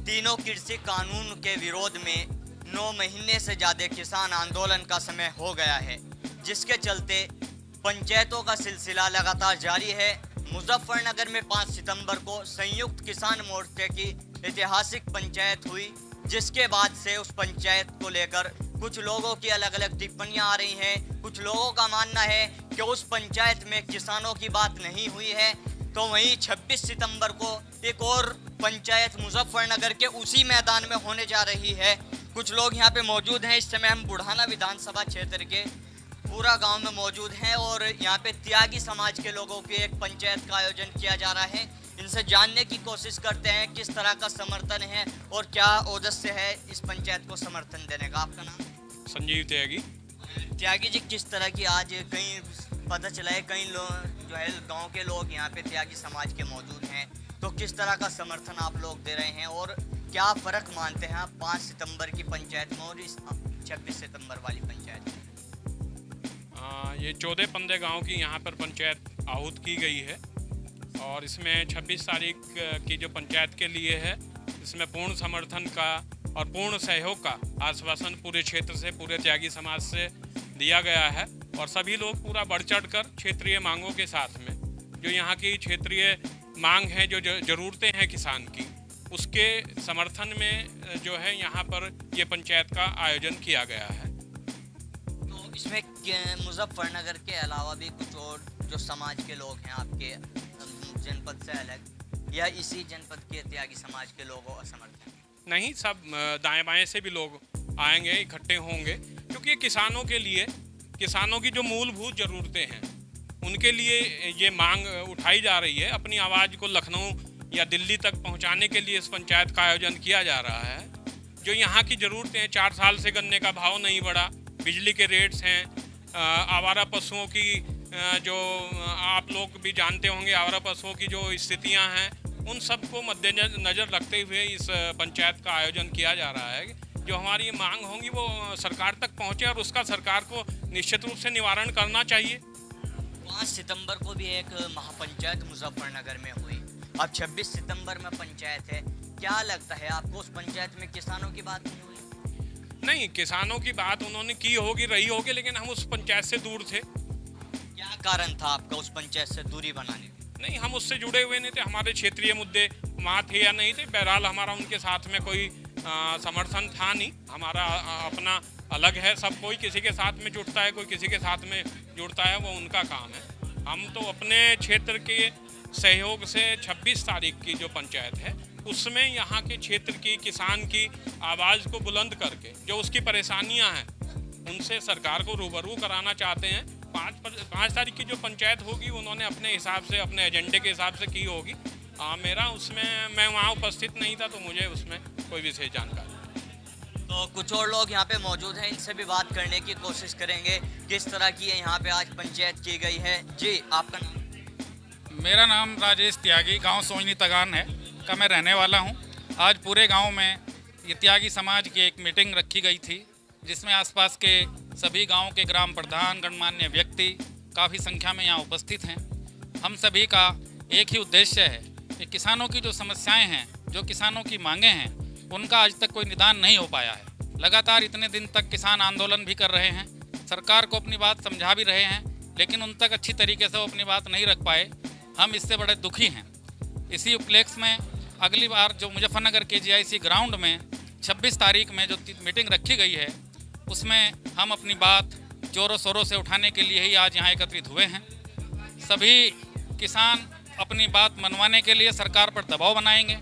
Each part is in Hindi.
तीनों कृषि कानून के विरोध में 9 महीने से ज़्यादा किसान आंदोलन का समय हो गया है, जिसके चलते पंचायतों का सिलसिला लगातार जारी है। मुजफ्फरनगर में 5 सितंबर को संयुक्त किसान मोर्चे की ऐतिहासिक पंचायत हुई, जिसके बाद से उस पंचायत को लेकर कुछ लोगों की अलग अलग टिप्पणियां आ रही हैं। कुछ लोगों का मानना है कि उस पंचायत में किसानों की बात नहीं हुई है। तो वहीं 26 सितंबर को एक और पंचायत मुजफ्फरनगर के उसी मैदान में होने जा रही है। कुछ लोग यहाँ पे मौजूद हैं। इस समय हम बुढ़ाना विधानसभा क्षेत्र के पूरा गांव में मौजूद हैं और यहाँ पे त्यागी समाज के लोगों की एक पंचायत का आयोजन किया जा रहा है। इनसे जानने की कोशिश करते हैं किस तरह का समर्थन है और क्या उद्देश्य है इस पंचायत को समर्थन देने का। आपका नाम? संजीव त्यागी। त्यागी जी, किस तरह की आज कहीं पता चला है कई लोग जो है गांव के लोग यहाँ पे त्यागी समाज के मौजूद हैं, तो किस तरह का समर्थन आप लोग दे रहे हैं और क्या फ़र्क मानते हैं आप 5 सितंबर की पंचायत में और इस 26 सितंबर वाली पंचायत में? ये 14-15 गांव की यहाँ पर पंचायत आहूत की गई है और इसमें 26 तारीख की जो पंचायत के लिए है, इसमें पूर्ण समर्थन का और पूर्ण सहयोग का आश्वासन पूरे क्षेत्र से, पूरे त्यागी समाज से दिया गया है। और सभी लोग पूरा बढ़ चढ़ कर क्षेत्रीय मांगों के साथ में जो यहाँ की क्षेत्रीय मांग है, जो ज़रूरतें हैं किसान की, उसके समर्थन में जो है यहाँ पर ये पंचायत का आयोजन किया गया है। तो इसमें मुजफ्फरनगर के अलावा भी कुछ और जो समाज के लोग हैं आपके जनपद से अलग, या इसी जनपद के त्यागी समाज के लोगों का समर्थन? नहीं, सब दाएं बाएं से भी लोग आएंगे, इकट्ठे होंगे, क्योंकि किसानों के लिए, किसानों की जो मूलभूत ज़रूरतें हैं उनके लिए ये मांग उठाई जा रही है। अपनी आवाज़ को लखनऊ या दिल्ली तक पहुंचाने के लिए इस पंचायत का आयोजन किया जा रहा है। जो यहाँ की ज़रूरतें हैं, 4 साल से गन्ने का भाव नहीं बढ़ा, बिजली के रेट्स हैं, आवारा पशुओं की जो आप लोग भी जानते होंगे, आवारा पशुओं की जो स्थितियाँ हैं, उन सब को मद्देनज़र रखते हुए इस पंचायत का आयोजन किया जा रहा है। जो हमारी मांग होंगी वो सरकार तक पहुँचे और उसका सरकार को निश्चित रूप से निवारण करना चाहिए। 5 सितंबर को भी एक महापंचायत मुजफ्फरनगर में हुई, अब 26 सितंबर में पंचायत है। क्या लगता है आपको उस पंचायत में किसानों की बात नहीं हुई? नहीं, किसानों की बात उन्होंने की होगी, रही होगी, लेकिन हम उस पंचायत से दूर थे। क्या कारण था आपका उस पंचायत से दूरी बनाने का? नहीं, हम उससे जुड़े हुए नहीं थे, हमारे क्षेत्रीय मुद्दे वहाँ थे या नहीं थे। बहरहाल हमारा उनके साथ में कोई समर्थन था नहीं। हमारा अपना अलग है, सब कोई किसी के साथ में जुड़ता है, कोई किसी के साथ में जुड़ता है, वो उनका काम है। हम तो अपने क्षेत्र के सहयोग से 26 तारीख की जो पंचायत है उसमें यहाँ के क्षेत्र की किसान की आवाज़ को बुलंद करके जो उसकी परेशानियाँ हैं उनसे सरकार को रूबरू कराना चाहते हैं। 5 तारीख की जो पंचायत होगी उन्होंने अपने हिसाब से, अपने एजेंडे के हिसाब से की होगी। मेरा उसमें, मैं वहाँ उपस्थित नहीं था तो मुझे उसमें कोई विशेष जानकारी। तो कुछ और लोग यहाँ पे मौजूद हैं, इनसे भी बात करने की कोशिश करेंगे किस तरह की यहाँ पे आज पंचायत की गई है। जी, आपका नाम? मेरा नाम राजेश त्यागी, गांव सोजनी तगान है का मैं रहने वाला हूं। आज पूरे गांव में ये त्यागी समाज की एक मीटिंग रखी गई थी, जिसमें आसपास के सभी गांव के ग्राम प्रधान, गणमान्य व्यक्ति काफ़ी संख्या में यहाँ उपस्थित हैं। हम सभी का एक ही उद्देश्य है कि किसानों की जो समस्याएं हैं, जो किसानों की मांगें हैं, उनका आज तक कोई निदान नहीं हो पाया है। लगातार इतने दिन तक किसान आंदोलन भी कर रहे हैं, सरकार को अपनी बात समझा भी रहे हैं, लेकिन उन तक अच्छी तरीके से वो अपनी बात नहीं रख पाए। हम इससे बड़े दुखी हैं। इसी उपलक्ष्य में अगली बार जो मुजफ्फरनगर के GIC ग्राउंड में 26 तारीख में जो मीटिंग रखी गई है, उसमें हम अपनी बात जोरों शोरों से उठाने के लिए ही आज यहाँ एकत्रित हुए हैं। सभी किसान अपनी बात मनवाने के लिए सरकार पर दबाव बनाएंगे।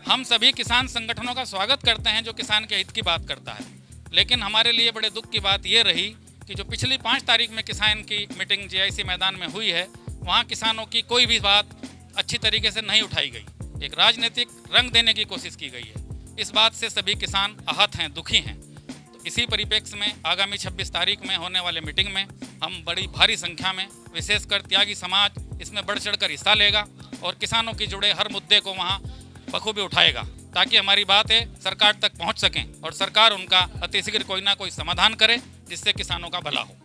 हम सभी किसान संगठनों का स्वागत करते हैं जो किसान के हित की बात करता है, लेकिन हमारे लिए बड़े दुख की बात ये रही कि जो पिछली 5 तारीख में किसान की मीटिंग GIC मैदान में हुई है, वहाँ किसानों की कोई भी बात अच्छी तरीके से नहीं उठाई गई। एक राजनीतिक रंग देने की कोशिश की गई है। इस बात से सभी किसान आहत हैं, दुखी हैं। तो इसी परिप्रेक्ष्य में आगामी 26 तारीख में होने वाले मीटिंग में हम बड़ी भारी संख्या में, विशेषकर त्यागी समाज इसमें बढ़ चढ़ कर हिस्सा लेगा और किसानों की जुड़े हर मुद्दे को वहाँ बखूबी उठाएगा, ताकि हमारी बातें सरकार तक पहुँच सकें और सरकार उनका अतिशीघ्र कोई ना कोई समाधान करे जिससे किसानों का भला हो।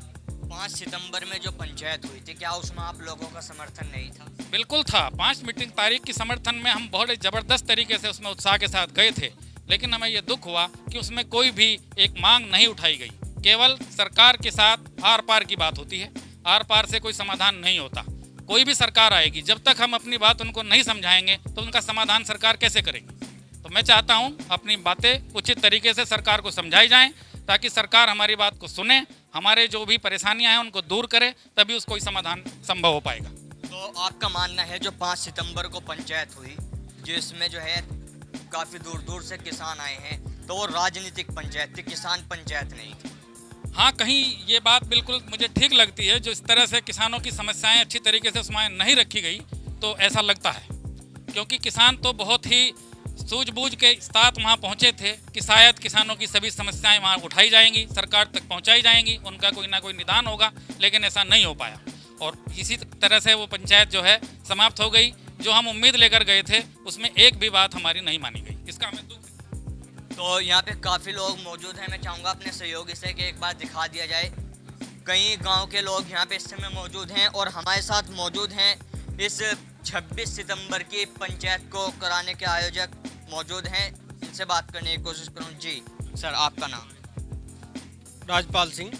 5 सितंबर में जो पंचायत हुई थी, क्या उसमें आप लोगों का समर्थन नहीं था? बिल्कुल था। 5 मीटिंग तारीख की समर्थन में हम बहुत ज़बरदस्त तरीके से उसमें उत्साह के साथ गए थे, लेकिन हमें ये दुख हुआ कि उसमें कोई भी एक मांग नहीं उठाई गई। केवल सरकार के साथ आर पार की बात होती है, आर पार से कोई समाधान नहीं होता। कोई भी सरकार आएगी, जब तक हम अपनी बात उनको नहीं समझाएंगे तो उनका समाधान सरकार कैसे करेगी। तो मैं चाहता हूँ अपनी बातें उचित तरीके से सरकार को समझाई जाएं, ताकि सरकार हमारी बात को सुने, हमारे जो भी परेशानियां हैं उनको दूर करे, तभी उसको कोई समाधान संभव हो पाएगा। तो आपका मानना है जो 5 सितंबर को पंचायत हुई, जिसमें जो है काफ़ी दूर दूर से किसान आए हैं, तो वो राजनीतिक पंचायत थी, किसान पंचायत नहीं थी? हाँ, कहीं ये बात बिल्कुल मुझे ठीक लगती है। जो इस तरह से किसानों की समस्याएं अच्छी तरीके से उसमें नहीं रखी गई तो ऐसा लगता है, क्योंकि किसान तो बहुत ही सूझबूझ के साथ वहाँ पहुँचे थे कि शायद किसानों की सभी समस्याएं वहाँ उठाई जाएंगी, सरकार तक पहुँचाई जाएंगी, उनका कोई ना कोई निदान होगा, लेकिन ऐसा नहीं हो पाया। और इसी तरह से वो पंचायत जो है समाप्त हो गई। जो हम उम्मीद लेकर गए थे उसमें एक भी बात हमारी नहीं मानी गई, इसका हमें दुख। तो यहाँ पे काफ़ी लोग मौजूद हैं। मैं चाहूँगा अपने सहयोगी से कि एक बार दिखा दिया जाए। कई गांव के लोग यहाँ पे इस समय मौजूद हैं और हमारे साथ मौजूद हैं इस 26 सितंबर की पंचायत को कराने के आयोजक मौजूद हैं। इनसे बात करने की कोशिश करूँ। जी सर, आपका नाम? राजपाल सिंह।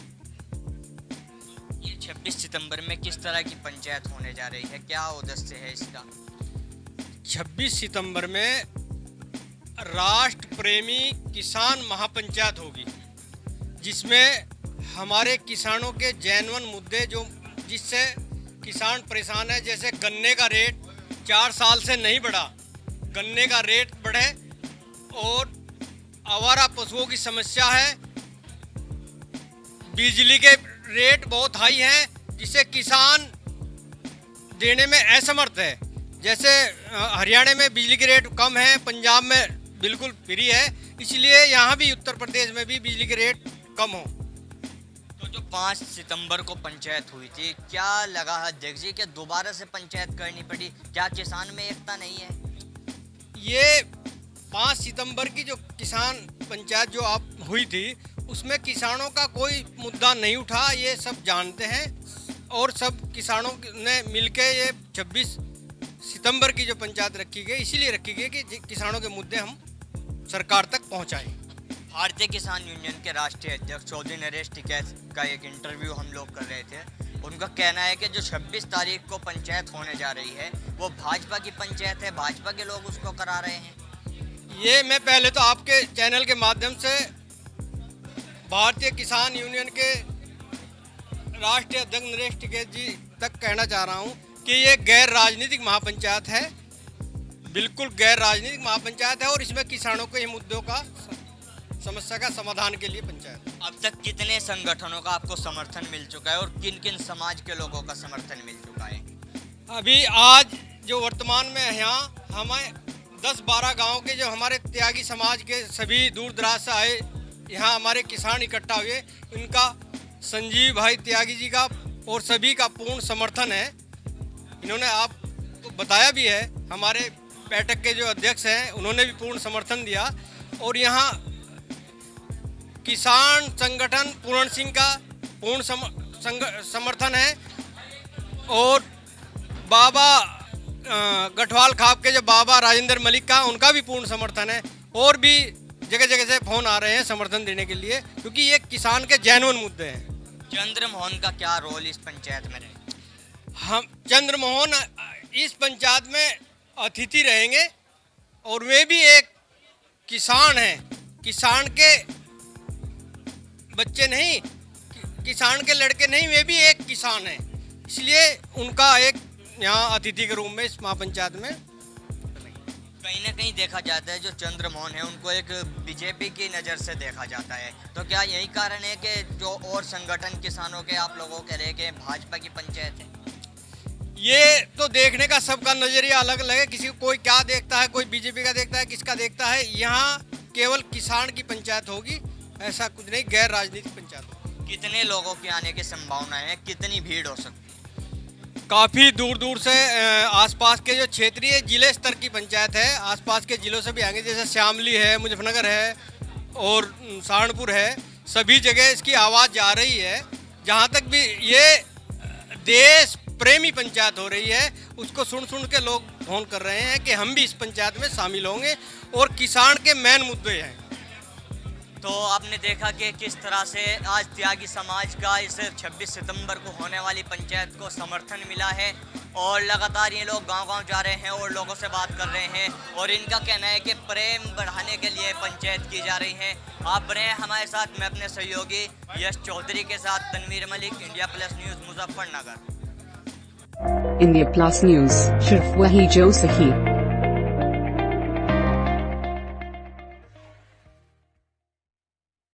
ये 26 सितंबर में किस तरह की पंचायत होने जा रही है, क्या उद्देश्य है इसका? 26 सितंबर में राष्ट्र प्रेमी किसान महापंचायत होगी, जिसमें हमारे किसानों के जेन्युइन मुद्दे जो जिससे किसान परेशान है, जैसे गन्ने का रेट 4 साल से नहीं बढ़ा, गन्ने का रेट बढ़े, और आवारा पशुओं की समस्या है, बिजली के रेट बहुत हाई हैं जिससे किसान देने में असमर्थ है। जैसे हरियाणा में बिजली के रेट कम है, पंजाब में बिल्कुल फ्री है, इसलिए यहाँ भी उत्तर प्रदेश में भी बिजली के रेट कम हो। तो जो 5 सितंबर को पंचायत हुई थी, क्या लगा अध्यक्ष जी कि दोबारा से पंचायत करनी पड़ी? क्या किसान में एकता नहीं है? ये 5 सितंबर की जो किसान पंचायत जो आप हुई थी, उसमें किसानों का कोई मुद्दा नहीं उठा, ये सब जानते हैं, और सब किसानों ने मिलके ये 26 सितंबर की जो पंचायत रखी गई, इसीलिए रखी गई कि किसानों के मुद्दे हम सरकार तक पहुंचाएं। भारतीय किसान यूनियन के राष्ट्रीय अध्यक्ष चौधरी नरेश टिकैत का एक इंटरव्यू हम लोग कर रहे थे। उनका कहना है कि जो 26 तारीख को पंचायत होने जा रही है वो भाजपा की पंचायत है, भाजपा के लोग उसको करा रहे हैं। ये मैं पहले तो आपके चैनल के माध्यम से भारतीय किसान यूनियन के राष्ट्रीय अध्यक्ष नरेश टिकैत जी तक कहना चाह रहा हूँ कि ये गैर राजनीतिक महापंचायत है, बिल्कुल गैर राजनीतिक महापंचायत है, और इसमें किसानों के मुद्दों का समस्या का समाधान के लिए पंचायत। अब तक कितने संगठनों का आपको समर्थन मिल चुका है और किन किन समाज के लोगों का समर्थन मिल चुका है? अभी आज जो वर्तमान में यहाँ हमें 10-12 गांव के जो हमारे त्यागी समाज के सभी दूर दराज से आए यहाँ हमारे किसान इकट्ठा हुए, इनका संजीव भाई त्यागी जी का और सभी का पूर्ण समर्थन है। इन्होंने आपको बताया भी है, हमारे बैठक के जो अध्यक्ष हैं उन्होंने भी पूर्ण समर्थन दिया, और यहाँ किसान संगठन पूर्ण सिंह का पूर्ण समर्थन है, और बाबा गठवाल खाप के जो बाबा राजेंद्र मलिक का, उनका भी पूर्ण समर्थन है, और भी जगह जगह से फोन आ रहे हैं समर्थन देने के लिए, क्योंकि ये किसान के जेन्युइन मुद्दे हैं। चंद्रमोहन का क्या रोल इस पंचायत में रहे? हम चंद्रमोहन इस पंचायत में अतिथि रहेंगे, और वे भी एक किसान हैं, किसान के बच्चे नहीं, किसान के लड़के नहीं, वे भी एक किसान हैं, इसलिए उनका एक यहाँ अतिथि के रूप में इस महापंचायत में कहीं ना कहीं देखा जाता है जो चंद्रमोहन है उनको एक बीजेपी की नज़र से देखा जाता है। तो क्या यही कारण है कि जो और संगठन किसानों के आप लोगों कह रहे कि भाजपा की पंचायत है? ये तो देखने का सबका नज़रिया अलग अलग है, किसी को कोई क्या देखता है, कोई बीजेपी का देखता है, किसका देखता है। यहाँ केवल किसान की पंचायत होगी, ऐसा कुछ नहीं, गैर राजनीतिक पंचायत। कितने लोगों की आने की संभावना है, कितनी भीड़ हो सकती है? काफ़ी दूर दूर से आसपास के जो क्षेत्रीय जिले स्तर की पंचायत है, आसपास के जिलों से भी आएंगे, जैसे शामली है, मुजफ्फरनगर है और सहारनपुर है, सभी जगह इसकी आवाज़ जा रही है। जहाँ तक भी ये देश प्रेमी पंचायत हो रही है, उसको सुन सुन के लोग फोन कर रहे हैं कि हम भी इस पंचायत में शामिल होंगे, और किसान के मेन मुद्दे हैं। तो आपने देखा कि किस तरह से आज त्यागी समाज का इस 26 सितंबर को होने वाली पंचायत को समर्थन मिला है और लगातार ये लोग गांव-गांव जा रहे हैं और लोगों से बात कर रहे हैं और इनका कहना है कि प्रेम बढ़ाने के लिए पंचायत की जा रही है। आप बने हैं हमारे साथ, मैं अपने सहयोगी यश चौधरी के साथ Tanveer Malik, India plus news Muzaffarnagar. India plus news, सिर्फ वही जो सही।